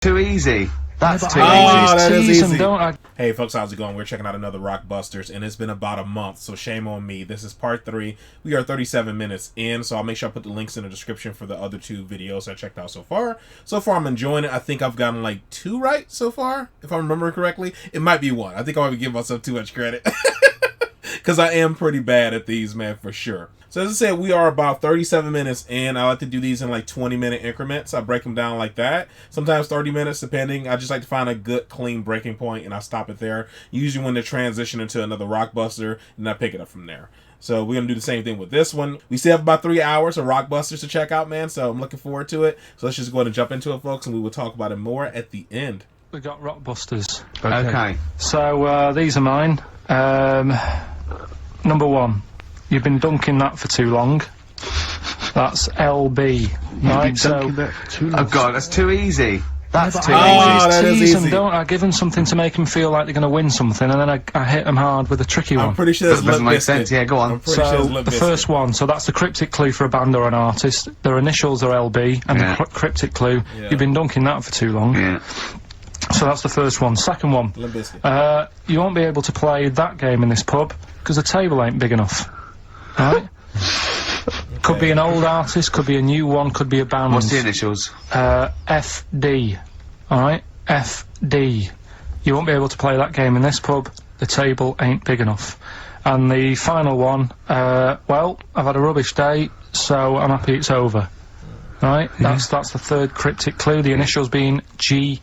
Too easy. That's too that easy. is easy. Don't Hey folks, how's it going? We're checking out another Rockbusters, and it's been about a month, so shame on me. This is part 3. We are 37 minutes in, so I'll make sure I put the links in the description for the other 2 videos I checked out so far. So far, I'm enjoying it. I think I've gotten like 2 right so far, if I remember correctly. It might be 1. I think I might be giving myself too much credit. Because I am pretty bad at these, man, for sure. So as I said, we are about 37 minutes in. I like to do these in like 20-minute increments. I break them down like that. Sometimes 30 minutes, depending. I just like to find a good, clean breaking point, and I stop it there. Usually when they transition into another Rockbuster, and I pick it up from there. So we're going to do the same thing with this one. We still have about 3 hours of Rockbusters to check out, man, so I'm looking forward to it. So let's just go ahead and jump into it, folks, and we will talk about it more at the end. We got Rockbusters. Okay. So these are mine. Number 1. You've been dunking that for too long. That's LB. Right, so... Oh god, that's too easy. That's too that is tease them, easy. don't I? Give them something to make them feel like they're going to win something, and then I hit them hard with a tricky one. I'm pretty sure That doesn't make sense. Yeah, go on. So the first one, so that's the cryptic clue for a band or an artist. Their initials are LB, and the cryptic clue. Yeah. You've been dunking that for too long. Yeah. So that's the first one. Second one, you won't be able to play that game in this pub because the table ain't big enough. Right? Could be an old artist, could be a new one, could be a band. What's the initials? FD. Alright? FD. You won't be able to play that game in this pub. The table ain't big enough. And the final one, well, I've had a rubbish day, so I'm happy it's over. Right? That's the third cryptic clue. The initials being GK.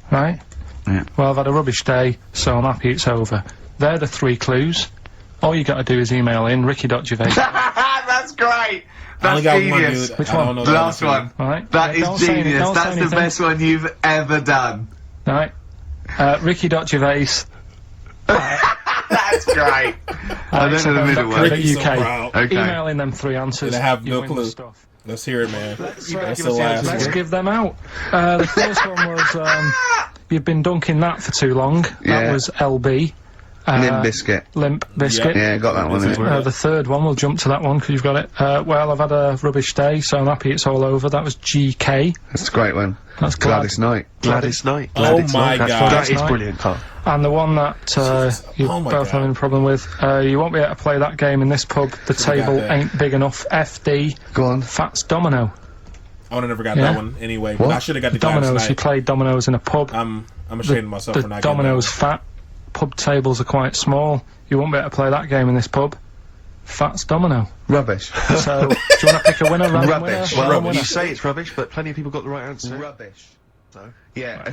Right? Yeah. Well, I've had a rubbish day, so I'm happy it's over. They're the 3 clues. All you got to do is email in ricky.gervais. That's great. That's genius. Which one? The last one. Right? That is genius. That's the best one you've ever done. Right. Ricky.gervais. That's great. I don't know the middle one. Ricky's so proud. Okay. Email in them 3 answers. And I have you no win the clue. stuff. Let's hear it, man. That's give the us last the Let's one. give them out. The first one was you've been dunking that for too long. Yeah. That was LB. Limp Biscuit. Limp Biscuit. Yeah, got that one. The third one, we'll jump to that one because you've got it. Well, I've had a rubbish day, so I'm happy it's all over. That was GK. That's a great one. That's Gladys Knight. Gladys Knight. Oh my god. That is Knight. brilliant, Carl. And the one that you're Oh my both God. having a problem with, you won't be able to play that game in this pub. The table that. ain't big enough. FD. Go on. Fats Domino. I would have never got Yeah. that one anyway. But I should have got the Dominoes. Gladys You Knight. played dominoes in a pub. I'm ashamed of myself The for not dominoes getting fat. Pub tables are quite small. You won't be able to play that game in this pub. Fats Domino. Rubbish. So, do you want to pick a winner? Random Rubbish. Winner? Well, Random winner? you say it's rubbish, but plenty of people got the right answer. Rubbish. No. Yeah.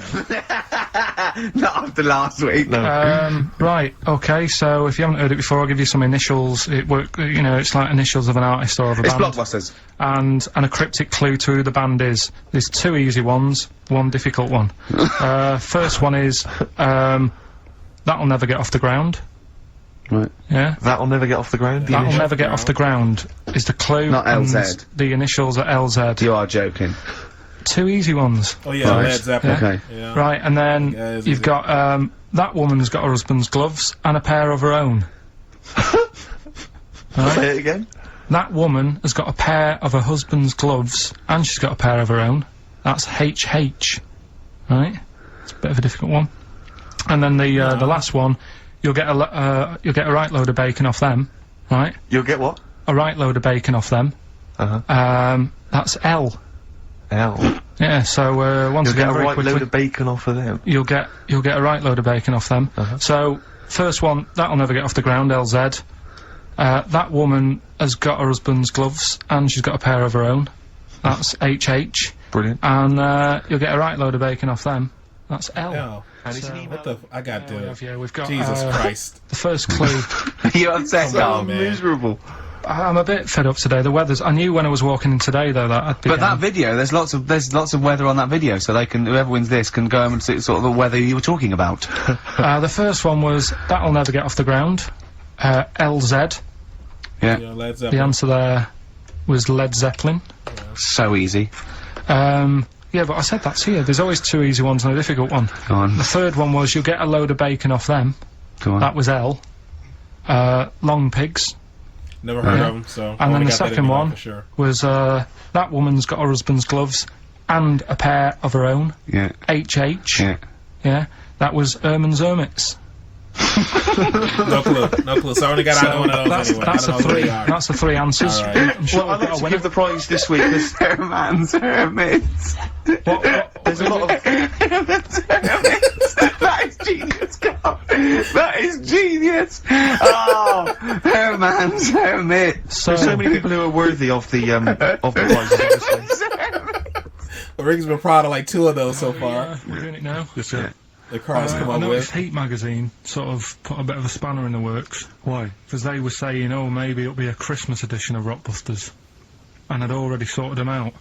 Not after last week. No. Right, okay, so if you haven't heard it before, I'll give you some initials. It's like initials of an artist or of a It's band. Blockbusters. And a cryptic clue to who the band is. There's 2 easy ones, 1 difficult one. First one is, That'll Never Get Off the Ground. Right. Yeah? That'll never get off the ground. The That'll initial- Never Get Off the Ground is the clue. Not and LZ. The initials are LZ. You are joking. 2 easy ones. Oh yeah, Right. Led Zeppelin. Okay. Yeah. Right, and then Yeah, it's you've easy. got, that woman's got her husband's gloves and a pair of her own. Right? Say it again. That woman has got a pair of her husband's gloves and she's got a pair of her own. That's HH. Right? It's a bit of a difficult one. And then the last one, you'll get a right load of bacon off them. Right? You'll get what? A right load of bacon off them. That's L. L. Yeah, so once You'll get again, a very right quickly, load of bacon off of them. you'll get a right load of bacon off them. So first one, That'll Never Get Off the Ground, LZ. That woman has got her husband's gloves and she's got a pair of her own. That's HH. Brilliant. And you'll get a right load of bacon off them. That's L. Oh, And it's So- an email. what the? I got Yeah, we to. have, yeah, we've got Jesus Christ. the first clue. You're upset, Oh, Carl. man. Miserable. I'm a bit fed up today. The weather's. I knew when I was walking in today though that I'd be. But that video, there's lots of weather on that video, so they can, whoever wins this can go home and see sort of the weather you were talking about. The first one was That'll Never Get Off the Ground. LZ. Yeah, Led The Zeppelin. answer there was Led Zeppelin. So easy. Yeah, but I said that to you. There's always 2 easy ones and a difficult one. Go on. The third one was you'll get a load of bacon off them. Go on. That was L. Long Pigs. Never heard of them, so. I And then would've the got that second email one for sure. was that woman's got her husband's gloves and a pair of her own. Yeah. HH. Yeah. Yeah. That was Erman's Hermits. No clue. So I only got out one of those anyway. That's I the don't know what three. they are. That's the three answers. All right. I'm sure Well, I'd we've like got a to winner. give the prize this week. Herman's Hermits. There's a lot of... That is genius, Carl. That is genius. Oh, Herman's Hermits. So, There's so many people who are worthy of the prizes, obviously. Rick's been proud of like 2 of those so far. yeah, we're doing it now. Yes, sir. The Carl's come I up noticed with. Heat magazine sort of put a bit of a spanner in the works Why? because they were saying, oh, maybe it'll be a Christmas edition of Rockbusters, and I'd already sorted them out.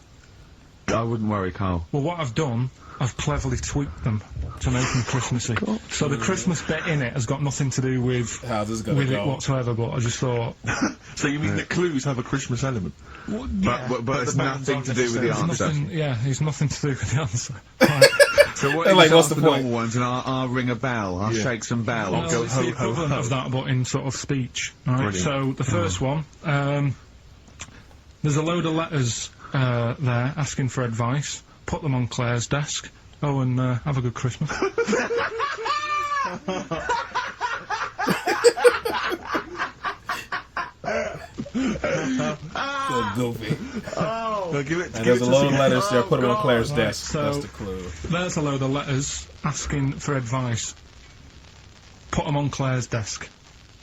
I wouldn't worry, Carl. Well, what I've done, I've cleverly tweaked them to make them Christmassy. So the Christmas bit in it has got nothing to do with How's this gonna with it go? whatsoever. But I just thought, So you mean that clues have a Christmas element? But it's the nothing bands to do with the there's answer. nothing. Yeah, it's nothing to do with the answer. Right. So what They're like, what's the the point? normal ones, and I'll ring a bell. I'll Yeah. shake some bells. Well, go it's ho, the ho, equivalent ho. of that, but in sort of speech. Right. Brilliant. So the first one, there's a load of letters there asking for advice. Put them on Claire's desk. Oh, and have a good Christmas. So goofy. No, give it, And give there's it a to load of us letters again. there. Put them on Claire's Right, desk. so- That's the clue. There's a load of letters asking for advice. Put them on Claire's desk.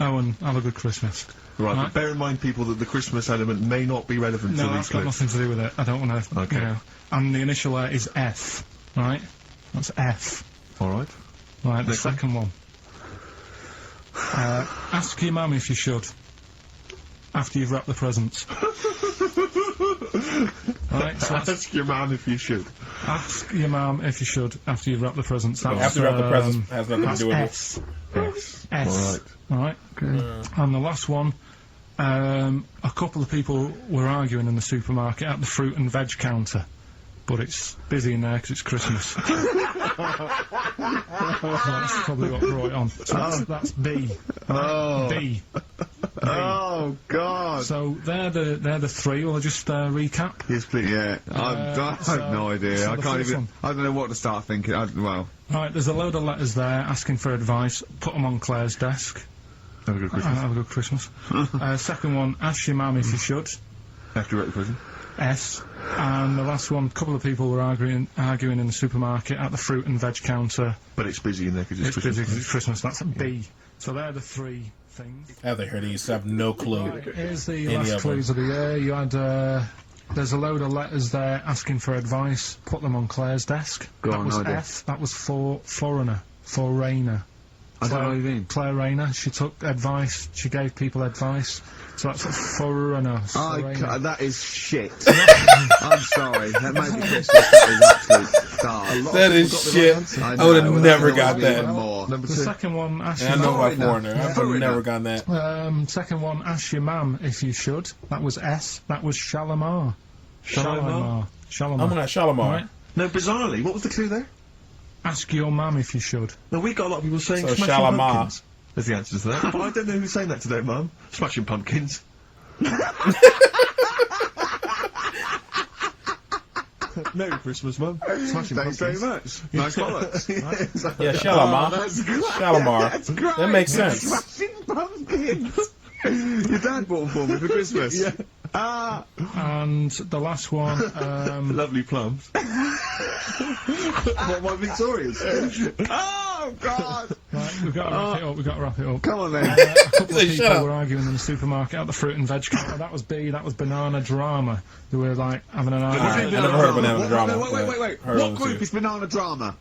Oh, and have a good Christmas. Right, Right. but bear in mind, people, that the Christmas element may not be relevant No, to these that's got clips. nothing to do with it. I don't want to. Okay. You know. And the initial there is F. Right? That's F. All right. Right, the Next one. second one. Ask your mum if you should. After you've wrapped the presents. Right, so that's, Ask your man if you should. ask your mum if you should after you've wrapped the presents. That's, After you wrap the presents has nothing to that's do with it. S. Yes. S. All Alright. And the last one, a couple of people were arguing in the supermarket at the fruit and veg counter. But it's busy in there because it's Christmas. That's probably what brought it on. So that's B. Oh. B. Oh God. So they're the three. Will I just recap? Yes, please. Yeah, I so- have no idea. so I the can't first even. one. I don't know what to start thinking. Well, Right, there's a load of letters there asking for advice. Put them on Claire's desk. Have a good Christmas. Have a good Christmas. Second one, ask your mum if you should. After you're at the prison. S. And the last one, a couple of people were arguing in the supermarket at the fruit and veg counter. But it's busy in there because it's It's Christmas. busy 'cause it's Christmas. That's a B. So they're the three things. Have they heard of these? I have no clue. Right, here's the Any last of clues of the year. You had, there's a load of letters there asking for advice. Put them on Claire's desk. Go that on, was no idea. F. That was for foreigner. For Rayner. I don't know what you mean. Claire Rayner. She took advice. She gave people advice. So that's a foreigner. That is shit. I'm sorry. That made me Christmas. That is absolute stars. That is shit. I would have never got that. More. Number The 2. second one, ask And I your know about Foreigner. foreigner. I've Foreigner. never gotten that. Second one, ask your mum if you should. That was S. That was Shalimar. Shalimar? I'm not Shalimar. Right. No, bizarrely, what was the clue there? Ask your mum if you should. No, we got a lot of people saying So Smashing Shalimar. Pumpkins. There's the answer to that. But I don't know who's saying that today, Mum. Smashing Pumpkins. Merry Christmas, Mum. Smashing Thanks very Pumpkins. much. Nice bollocks. Yeah, Shalimar. Shalimar. That's great. That makes sense. Smashing pumpkins. Your dad bought them for me for Christmas. Yeah. Ah. And the last one, Lovely plums. What, my Victorians? Oh God. right, we've got to wrap it up. We've got to wrap it up. Come on then. A couple of Shut people up. were arguing in the supermarket at the fruit and veg counter. That was B. That was banana drama. They were like having an Alright, argument. I never heard of Banana Drama. No, wait. but heard of What them group too. is Banana Drama?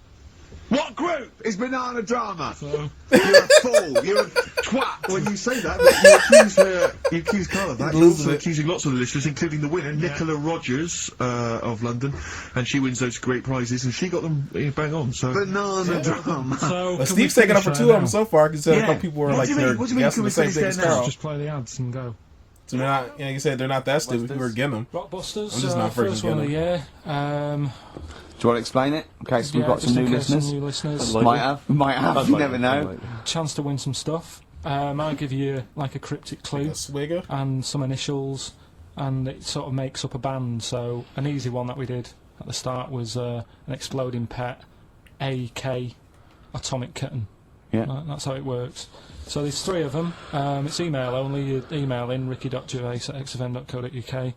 What group is Banana Drama? So, You're a fool. You're a twat. When you say that, you accuse Carl of that. You're Losing also it. accusing lots of the listeners, including the winner, Nicola Rogers of London, and she wins those great prizes, and she got them bang on. So Banana Drama. so But can Steve's we taking up for finish 2 there of them now? so far because a Yeah. couple people were What like do you mean? they're What do you mean? guessing Can we the same finish thing there as now? Carl. Just play the ads and go. So they're not, you said they're not that stupid. We were getting them. Rockbusters. I'm just not freaking first one of the getting year. Do you want to explain it? In case we've Yeah, got just some in new case some listeners. new listeners. Might have, you never know. Chance to win some stuff. I give you like a cryptic clue A swigger. and some initials, and it sort of makes up a band. So an easy one that we did at the start was an exploding pet, AK, atomic kitten. Yeah. Right, that's how it works. So there's 3 of them. It's email only. You email in ricky.gervais@xfm.co.uk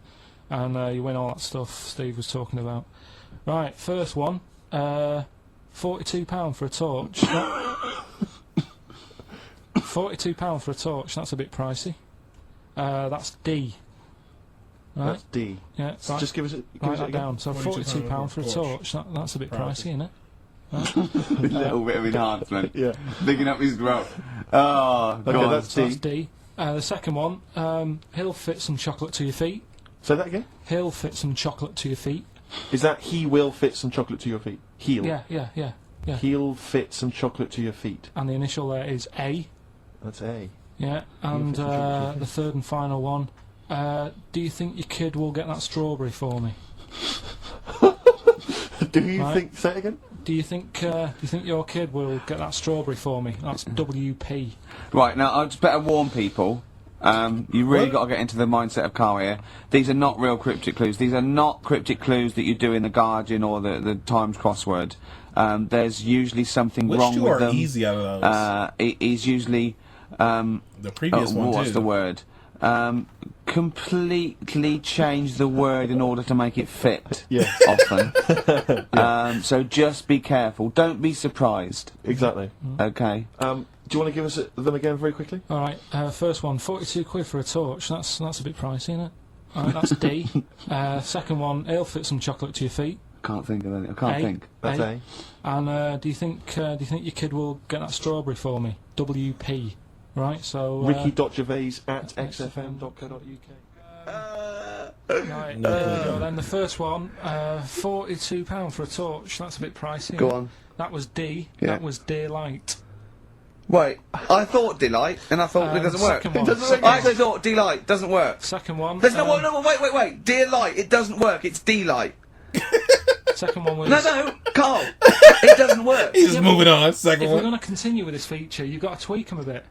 and you win all that stuff Steve was talking about. Right, first one, £42 for a torch. £42 for a torch, that's a bit pricey. That's D. Right? That's D. Yeah, So right, just give us write it that again. down. So £42 for a torch, that's a bit pricey, isn't it? Right? A little bit of enhancement. Yeah. Picking up his throat. Oh, Okay, God. that's So that's D. D. The second one, he'll fit some chocolate to your feet. Say that again. He'll fit some chocolate to your feet. Is that he will fit some chocolate to your feet? He'll. Yeah. He'll fit some chocolate to your feet. And the initial there is A. That's A. Yeah, and fit some chocolate to your the third and final one, do you think your kid will get that strawberry for me? Do you Right. think? Say it again. Do you think your kid will get that strawberry for me? That's WP. Right, now, I just better warn people. You really got to get into the mindset of Karl here. These are not real cryptic clues. These are not cryptic clues that you do in the Guardian or the Times crossword. There's usually something Which wrong two with are them. easy out of those? It is usually The previous one, what's too. the word? Completely change the word in order to make it fit. Yeah. Often. So just be careful. Don't be surprised. Exactly. Okay. Do you want to give us them again very quickly? All right, first one, 42 quid for a torch. That's a bit pricey, isn't it? All right, that's D. Second one, he'll fit some chocolate to your feet. Can't think of any. I can't A. think. That's A. And do you think your kid will get that strawberry for me? WP. Right, so Ricky.gervais@xfm.co.uk. right, No there we clue. go. Then the first one, £42 for a torch. That's a bit pricey. Go isn't it? on. That was D. Yeah. That was Daylight. Wait, I thought Delight, and I thought it doesn't work. second one. I actually thought Delight doesn't work. Second one. There's no, wait. Dear Light, it doesn't work. It's Delight. Second one was. No, Karl, it doesn't work. He's just moving on. Second If we're one. going to continue with this feature, you've got to tweak them a bit,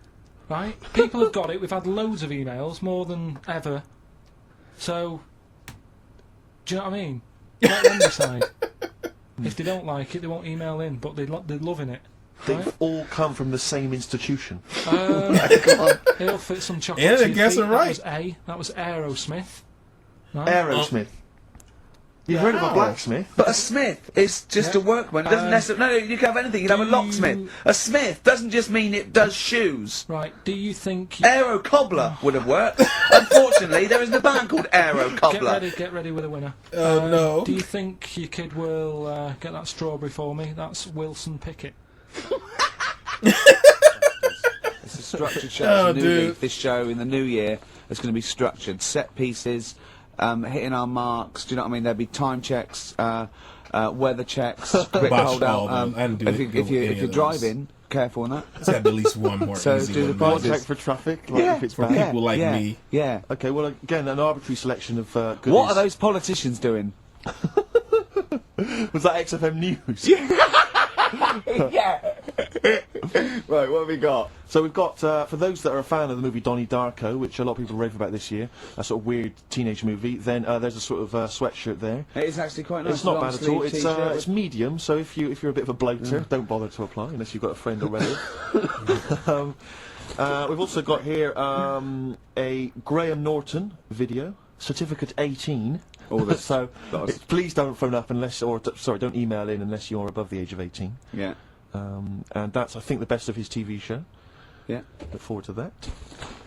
right? People have got it. We've had loads of emails, more than ever. So, do you know what I mean? Let them decide. If they don't like it, they won't email in, but they're loving it. They've Right? all come from the same institution. He'll fit some chocolate. Yeah, to they're your guessing feet. right. That was A. That was Aerosmith. Right? Aerosmith. You've heard of a blacksmith? But a smith is just a workman. It doesn't necessarily. No, you can have anything. You can have a locksmith. A smith doesn't just mean it does shoes. Right. Do you think? Aero cobbler would have worked. Unfortunately, there isn't a band called Aero Cobbler. Get ready with a winner. No. Do you think your kid will get that strawberry for me? That's Wilson Pickett. It's a structured show. Oh, It's a new dude. leaf. This show in the new year is going to be structured. Set pieces, hitting our marks. Do you know what I mean? There'll be time checks, weather checks, quick Botched hold all out. of them. I didn't do If any you're of those. driving, careful on that. Let's have at least one more So easy do the one. part Just Check for traffic, like if it's for bad. people like yeah, me. Yeah. Okay, well, again, an arbitrary selection of goodies. What are those politicians doing? Was that XFM News? Yeah. Right, what have we got? So we've got, for those that are a fan of the movie Donnie Darko, which a lot of people rave about this year, a sort of weird teenage movie, then there's a sort of sweatshirt there. It is actually quite nice. It's not long bad at sleeve all. It's t-shirt it's medium, so if you're a bit of a bloater, don't bother to apply unless you've got a friend already. We've also got here a Graham Norton video, certificate 18. So please don't phone up unless, don't email in unless you're above the age of 18. Yeah. And that's, I think, the best of his TV show. Yeah. Look forward to that.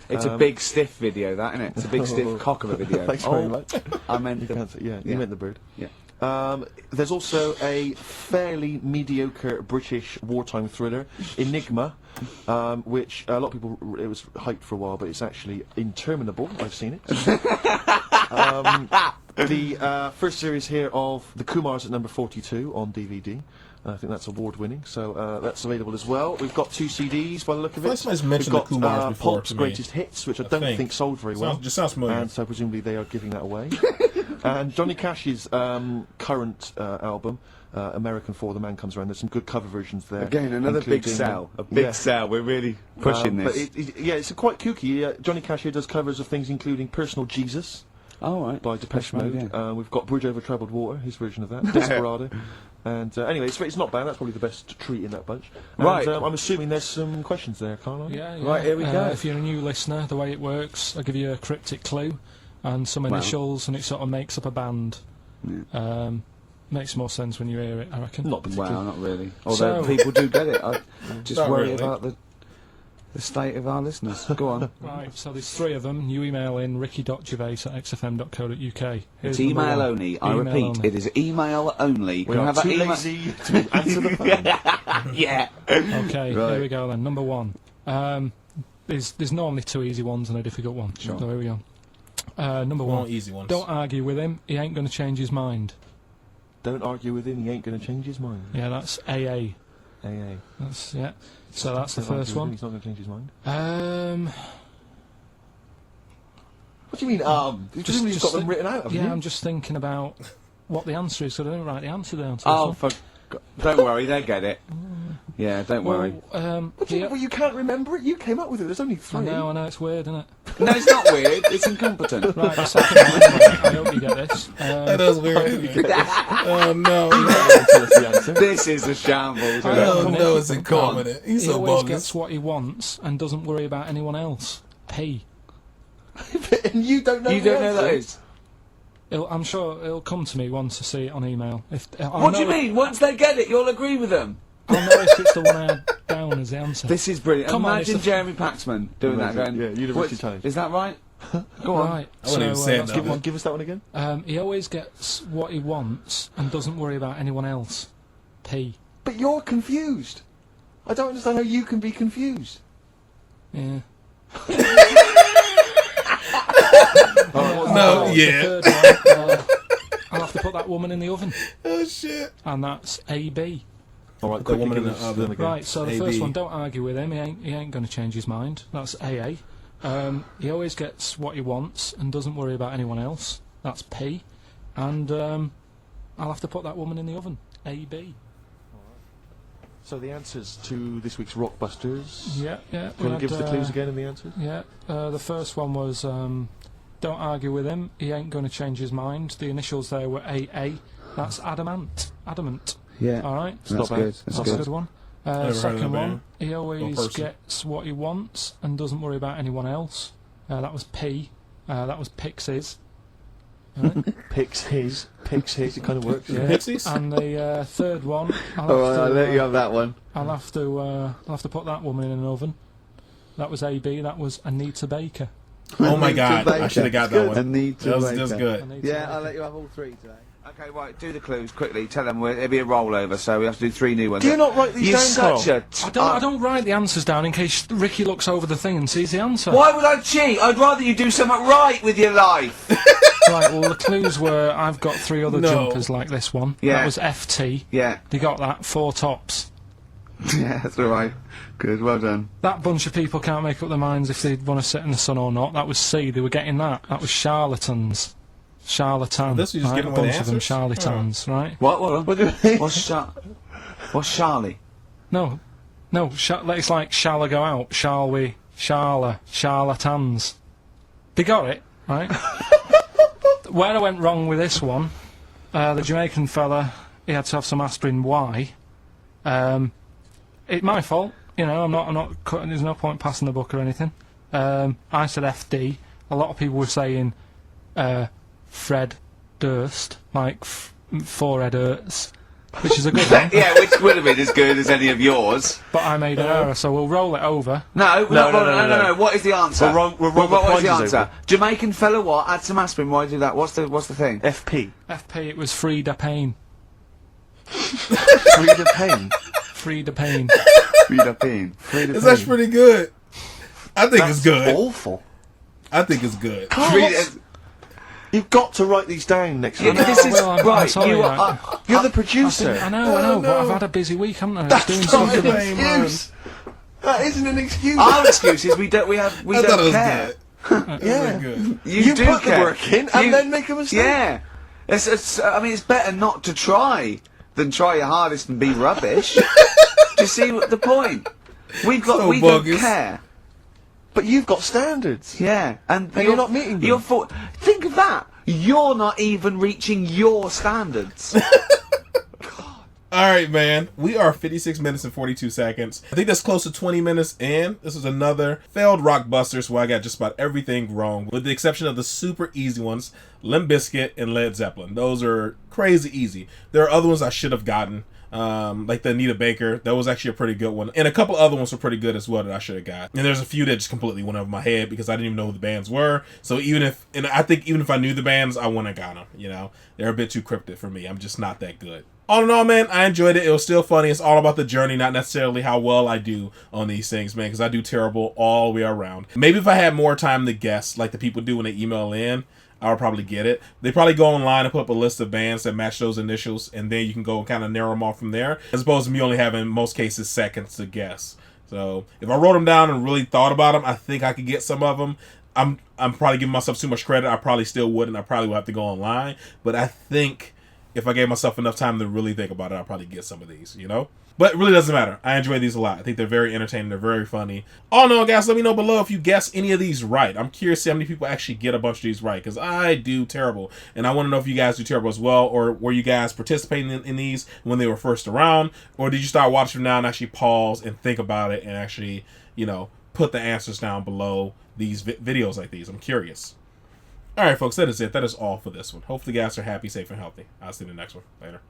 It's a big stiff video, that, isn't it? It's a big stiff cock of a video. Thanks very much. I meant You the... can't say- you Yeah. meant the bird. Yeah. There's also a fairly mediocre British wartime thriller, Enigma, which a lot of people, it was hyped for a while, but it's actually interminable. I've seen it. The first series here of The Kumars at number 42 on DVD. I think that's award-winning, so that's available as well. We've got 2 CDs by the look of it. Somebody's mentioned We've got the Kumars before Pulp's to me. Greatest Hits, which I don't think sold very well. Just sounds familiar. And so presumably they are giving that away. And Johnny Cash's current album, American For the Man Comes Around, there's some good cover versions there. Again, another big including, sell. A big sell. We're really pushing But this. yeah, it's quite kooky. Johnny Cash here does covers of things including Personal Jesus, Oh, right. by Depeche Mode, Mode. yeah. We've got Bridge Over Troubled Water, his version of that, Desperado. And anyway, it's not bad. That's probably the best treat in that bunch. And, Right. I'm assuming there's some questions there, Carl. Yeah, yeah. Right, here we go. If you're a new listener, the way it works, I'll give you a cryptic clue and some initials, and it sort of makes up a band. Makes more sense when you hear it, I reckon. Not particularly. Well, not really. Although So- people do get it. I just Not worry really. about the state of our listeners. Go on. Right, so there's 3 of them. You email in ricky.gervais@xfm.co.uk. Here's It's number email 1. only. I Email repeat, only. it is email only. We Can I are have that too email? lazy to answer the phone. Yeah. Okay, Right. here we go then. Number 1. There's normally 2 easy ones and a difficult one. Sure. So here we go. Number One 1. easy ones. Don't argue with him. He ain't going to change his mind. Don't argue with him, he ain't going to change his mind. Yeah, that's AA. AA. That's yeah. So that's the Don't argue first with him, one. He's not going to change his mind. What do you mean, You've got them written out, haven't yeah, you? I'm just thinking about what the answer is, so I didn't write the answer down. To Oh, this one. don't worry, they get it. Yeah, don't worry. Well, you can't remember it? You came up with it. There's only 3. I know, it's weird, isn't it? No, it's not weird. It's incompetent. Right, the second one, anyway, I hope you get this. That is weird. Oh no. Tell us the answer. This is a shambles. I isn't it? Oh don't no, know. it's incompetent. He's He so always bogus. gets what he wants and doesn't worry about anyone else. P. And you don't know You the don't know answer? that is? I'm sure it'll come to me once I see it on email. What do you mean? Once they get it, you'll agree with them. I'll know if it's the one I had down as the answer. This is brilliant. Come on, Imagine it's the- Jeremy Paxman doing that. Imagine, Going, yeah, University Challenge. Is that right? Go on. Right, I wouldn't even say that's nothing. good one. Give us that one again. He always gets what he wants and doesn't worry about anyone else. P. But you're confused. I don't understand how you can be confused. Yeah. No, The yeah. third one, I'll have to put that woman in the oven, Oh shit. and that's AB. All right, The quickly woman in give the us oven. them again. Right, so the AB. first one, don't argue with him. He ain't going to change his mind. That's AA. He always gets what he wants and doesn't worry about anyone else. That's P. And I'll have to put that woman in the oven. AB. So the answers to this week's Rockbusters. Yeah, yeah. Do you want to give us the clues again and the answers? Yeah. The first one was don't argue with him. He ain't going to change his mind. The initials there were AA. That's adamant. Adamant. Yeah. All right. That's not good. bad. That's That's a good. good one. Never heard of that Second one, band. he always person. gets what he wants and doesn't worry about anyone else. That was P. That was Pixies. Right? Picks his. It kind of works. Yeah. Pixies? And the third one, I'll All have right, to, I'll let you have that one. I'll have to put that woman in an oven. That was AB. That was Anita Baker. Oh my Anita god, I Baker. should have got that one. Anita That was Baker. just good. Anita Yeah, Baker. I'll let you have all 3 today. Okay, right, do the clues quickly. Tell them it'll be a rollover, so we have to do 3 new ones. Do you not write these You're down, such Carl? a... I don't write the answers down in case Ricky looks over the thing and sees the answer. Why would I cheat? I'd rather you do something right with your life. Right, well, the clues were I've got 3 other No. jumpers like this one. Yeah. That was FT. Yeah, They got that, 4 tops. yeah, that's all right. Good, well done. That bunch of people can't make up their minds if they want to sit in the sun or not. That was C. They were getting that. That was charlatans. Charlatan. This was just right? giving A away the bunch of them answers? charlatans, right? What? What do you mean? What's Charlie? No. It's like, shall I go out? Shall we? Charlatans. They got it, right? Where I went wrong with this one, the Jamaican fella, he had to have some aspirin. Why? It's my fault. You know, I'm not cutting. There's no point passing the book or anything. I said FD. A lot of people were saying Fred Durst, like forehead hurts, which is a good one. Yeah, which would have been as good as any of yours. But I made an error, so we'll roll it over. No. What is the answer? We'll roll the what was the prizes answer? over. Jamaican fella what? Add some aspirin. Why do that? What's the thing? FP. FP, it was Frida Payne. Frida Payne. Frida Payne. Frida Payne. Frida It's actually pretty good. I think it's good. Awful. I think it's good. You've got to write these down next week. This is Well, I'm right. sorry, You I- are. You're the producer. I know, but I've had a busy week, haven't I? It's doing Not something. an Blame on. excuse. That isn't an excuse. Our excuse is we I thought it don't was care. good. yeah. Good. You do put care. the work in and then make a mistake. Yeah. I mean, it's better not to try than try your hardest and be rubbish. Do you see what the point? We So don't bogus. care. But you've got standards. Yeah, and you're not meeting them. Think of that. You're not even reaching your standards. All right, man. We are 56 minutes and 42 seconds. I think that's close to 20 minutes in. This is another failed Rockbusters where I got just about everything wrong, with the exception of the super easy ones, Limp Bizkit and Led Zeppelin. Those are crazy easy. There are other ones I should have gotten, like the Anita Baker. That was actually a pretty good one. And a couple other ones were pretty good as well that I should have got. And there's a few that just completely went over my head because I didn't even know who the bands were. So I think even if I knew the bands, I wouldn't have got them, you know? They're a bit too cryptic for me. I'm just not that good. All in all, man, I enjoyed it. It was still funny. It's all about the journey, not necessarily how well I do on these things, man, because I do terrible all the way around. Maybe if I had more time to guess, like the people do when they email in, I would probably get it. They probably go online and put up a list of bands that match those initials, and then you can go and kind of narrow them off from there, as opposed to me only having, in most cases, seconds to guess. So if I wrote them down and really thought about them, I think I could get some of them. I'm probably giving myself too much credit. I probably still wouldn't. I probably would have to go online. But I think if I gave myself enough time to really think about it, I'll probably get some of these, you know? But it really doesn't matter. I enjoy these a lot. I think they're very entertaining. They're very funny. All in all, guys, let me know below if you guess any of these right. I'm curious to see how many people actually get a bunch of these right, because I do terrible. And I want to know if you guys do terrible as well, or were you guys participating in these when they were first around, or did you start watching them now and actually pause and think about it and actually, you know, put the answers down below these videos like these? I'm curious. All right, folks, that is it. That is all for this one. Hopefully, you guys are happy, safe, and healthy. I'll see you in the next one. Later.